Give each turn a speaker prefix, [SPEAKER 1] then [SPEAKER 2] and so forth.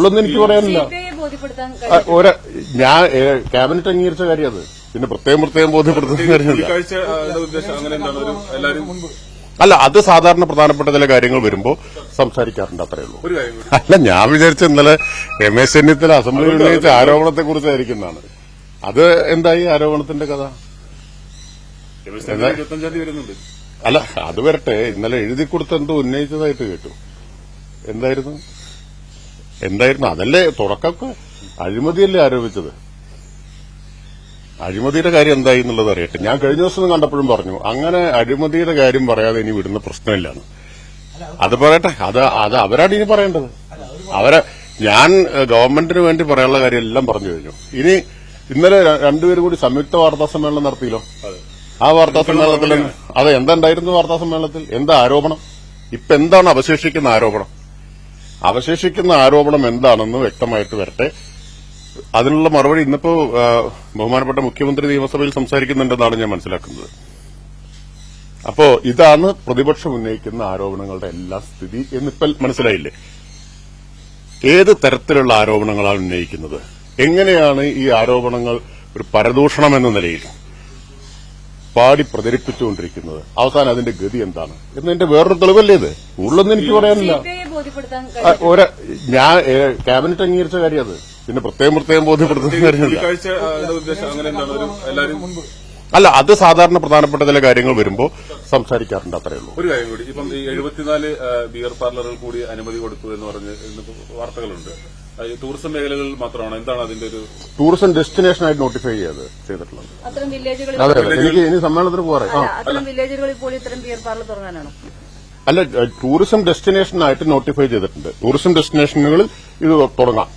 [SPEAKER 1] കൂടുതലൊന്നും എനിക്ക് പറയാനില്ല. ഞാൻ ക്യാബിനറ്റ് അംഗീകരിച്ച കാര്യം അത്. പിന്നെ പ്രത്യേകം ബോധ്യപ്പെടുത്തുന്ന കാര്യമില്ല. അല്ല, അത് സാധാരണ പ്രധാനപ്പെട്ട ചില കാര്യങ്ങൾ വരുമ്പോ സംസാരിക്കാറുണ്ട്, അത്രേ ഉള്ളൂ. അല്ല, ഞാൻ വിചാരിച്ച ഇന്നലെ രമേശ് ചെന്നിത്തല അസംബ്ലിയിൽ ഉന്നയിച്ച ആരോപണത്തെ കുറിച്ചായിരിക്കുന്നതാണ്. അത് എന്തായി ആരോപണത്തിന്റെ കഥ? അല്ല, അത് വരട്ടെ. ഇന്നലെ എഴുതി കൊടുത്ത് എന്തോ ഉന്നയിച്ചതായിട്ട് കേട്ടു. എന്തായിരുന്നു? അതല്ലേ തുടക്കമൊക്കെ അഴിമതിയല്ലേ ആരോപിച്ചത്? അഴിമതിയുടെ കാര്യം എന്തായി എന്നുള്ളത് അറിയട്ടെ. ഞാൻ കഴിഞ്ഞ ദിവസം കണ്ടപ്പോഴും പറഞ്ഞു, അങ്ങനെ അഴിമതിയുടെ കാര്യം പറയാതെ ഇനി വിടുന്ന പ്രശ്നമില്ലാണ്. അത് പറയട്ടെ, അത് അവരാണ് ഇനി പറയേണ്ടത്. ഞാൻ ഗവൺമെന്റിന് വേണ്ടി പറയാനുള്ള കാര്യം എല്ലാം പറഞ്ഞു കഴിഞ്ഞു. ഇനി ഇന്നലെ രണ്ടുപേരും കൂടി സംയുക്ത വാർത്താ സമ്മേളനം നടത്തിയല്ലോ. ആ വാർത്താ സമ്മേളനത്തിൽ എന്തായിരുന്നു? വാർത്താ സമ്മേളനത്തിൽ എന്താ ആരോപണം? ഇപ്പൊ എന്താണ് അവശേഷിക്കുന്ന ആരോപണം? അവശേഷിക്കുന്ന ആരോപണം എന്താണെന്ന് വ്യക്തമായിട്ട് വരട്ടെ. അതിനുള്ള മറുപടി ഇന്നിപ്പോ ബഹുമാനപ്പെട്ട മുഖ്യമന്ത്രി നിയമസഭയിൽ സംസാരിക്കുന്നുണ്ടെന്നാണ് ഞാൻ മനസ്സിലാക്കുന്നത്. അപ്പോ ഇതാണ് പ്രതിപക്ഷം ഉന്നയിക്കുന്ന ആരോപണങ്ങളുടെ എല്ലാ സ്ഥിതി എന്നിപ്പോൾ മനസ്സിലായില്ലേ? ഏത് തരത്തിലുള്ള ആരോപണങ്ങളാണ് ഉന്നയിക്കുന്നത്? എങ്ങനെയാണ് ഈ ആരോപണങ്ങൾ ഒരു പരദൂഷണം എന്ന നിലയിൽ പാടി പ്രചരിപ്പിച്ചുകൊണ്ടിരിക്കുന്നത്? അവസാനം അതിന്റെ ഗതി എന്താണ് എന്നതിന്റെ വേറൊരു തെളിവല്ലേ ഇത്? കൂടുതലൊന്നും എനിക്ക് പറയാനില്ല. ഞാൻ ക്യാബിനറ്റ് അംഗീകരിച്ച കാര്യം അത്. പിന്നെ പ്രത്യേകം ബോധ്യപ്പെടുത്തുന്ന കാര്യമില്ല. അല്ല, അത് സാധാരണ പ്രധാനപ്പെട്ട ചില കാര്യങ്ങൾ വരുമ്പോ സംസാരിക്കാറുണ്ട്, അത്രേ ഉള്ളൂ.
[SPEAKER 2] ഒരു കാര്യം കൂടി, ഇപ്പം ഈ 74 ബിയർ പാർലറുകൾ കൂടി അനുമതി കൊടുത്തു എന്ന് പറഞ്ഞ് വാർത്തകളുണ്ട്. ടൂറിസം മേഖലകളിൽ മാത്രമാണ്. എന്താണ് അതിന്റെ ഒരു
[SPEAKER 1] ടൂറിസം ഡെസ്റ്റിനേഷനായിട്ട് നോട്ടിഫൈ ചെയ്തിട്ടുള്ളത്?
[SPEAKER 3] അത്തരം വില്ലേജുകളിൽ
[SPEAKER 1] അതെ, എനിക്ക് ഇനി സമ്മേളനത്തിന് പോകാം.
[SPEAKER 3] അത്തരം വില്ലേജുകളിൽ ഇപ്പോൾ ഇത്തരം ബിയർ പാർലർ തുടങ്ങാനാണോ?
[SPEAKER 1] അല്ല, ടൂറിസം ഡെസ്റ്റിനേഷനായിട്ട് നോട്ടിഫൈ ചെയ്തിട്ടുണ്ട്. ടൂറിസം ഡെസ്റ്റിനേഷനുകളിൽ ഇത് തുടങ്ങാം.